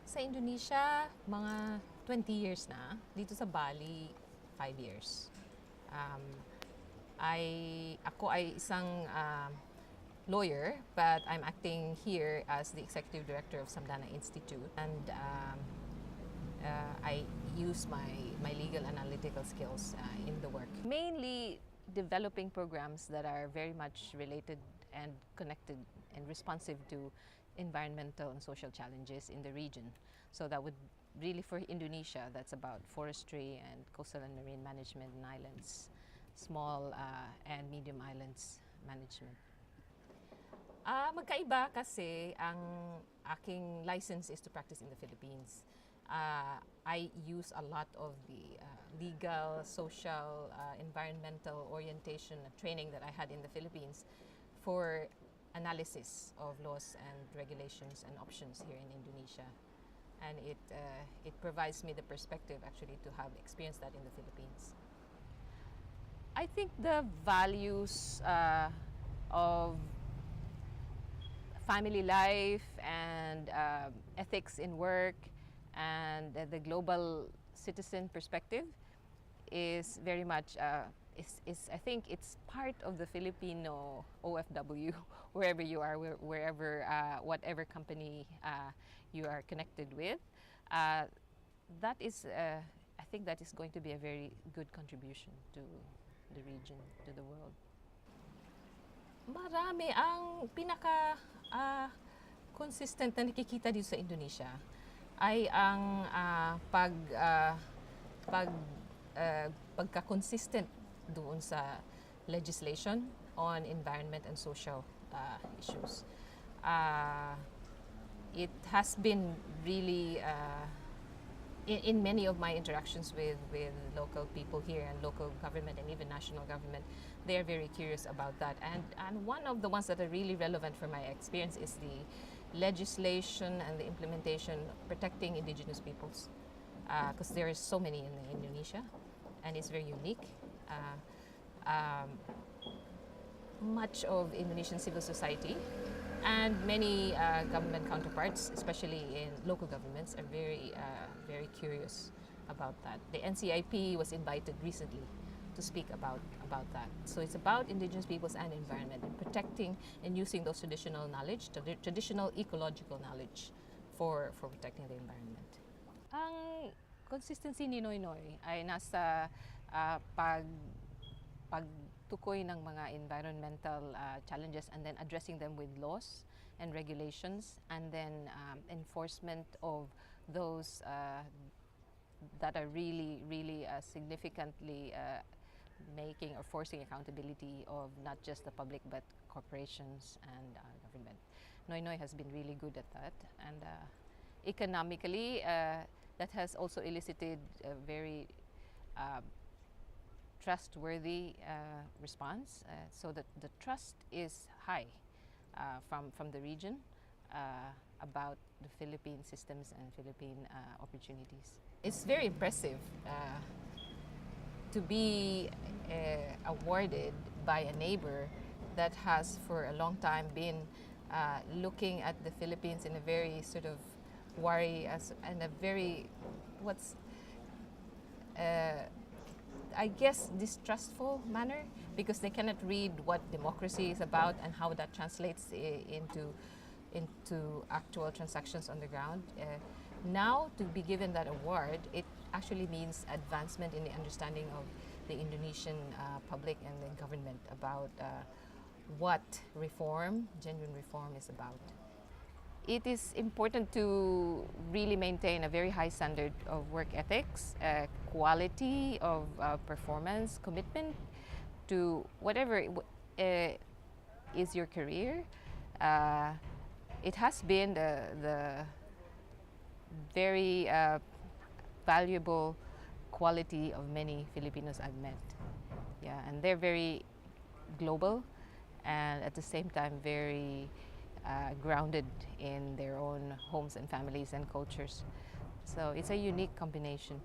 Sa Indonesia, mga 20 years na. Dito sa Bali, 5 years. Um, ako ay isang lawyer, but I'm acting here as the executive director of Samdana Institute, and I use my legal analytical skills in the work. Mainly developing programs that are very much related and connected and responsive to environmental and social challenges in the region. So that would really, for Indonesia, that's about forestry and coastal and marine management in islands, small and medium islands management. Magkaiba kasi ang aking license is to practice in the Philippines. I use a lot of the legal, social, environmental orientation training that I had in the Philippines for analysis of laws and regulations and options here in Indonesia. And it provides me the perspective actually to have experienced that in the Philippines. I think the values of family life and ethics in work and the global citizen perspective is very much I think it's part of the Filipino OFW wherever you are, wherever whatever company you are connected with. That is I think that is going to be a very good contribution to the region, to the world. Marami. Ang pinaka consistent na nakikita dito sa Indonesia ay ang pagka-consistent doon sa legislation on environment and social issues. It has been really in many of my interactions with local people here and local government and even national government, they are very curious about that. And one of the ones that are really relevant for my experience is the legislation and the implementation protecting indigenous peoples, because there is so many in Indonesia, and it's very unique. Much of Indonesian civil society and many government counterparts, especially in local governments, are very curious about that. The NCIP was invited recently to speak about that. So it's about indigenous peoples and environment, and protecting and using those traditional knowledge, traditional ecological knowledge for protecting the environment. Ang consistency ni Noynoy ay nasa pagtukoy ng mga environmental challenges and then addressing them with laws and regulations, and then enforcement of those that are really significantly making or forcing accountability of not just the public but corporations and government. Noynoy has been really good at that, and economically that has also elicited a very trustworthy response, so that the trust is high from the region about the Philippine systems and Philippine opportunities. It's very impressive to be awarded by a neighbor that has for a long time been looking at the Philippines in a very sort of and a very I guess distrustful manner, because they cannot read what democracy is about and how that translates into actual transactions on the ground. Now, to be given that award, it actually means advancement in the understanding of the Indonesian public and the government about what genuine reform is about. It is important to really maintain a very high standard of work ethics, quality of performance, commitment to whatever is your career. It has been the very valuable quality of many Filipinos I've met. Yeah, and they're very global and at the same time very grounded in their own homes and families and cultures. So it's a unique combination.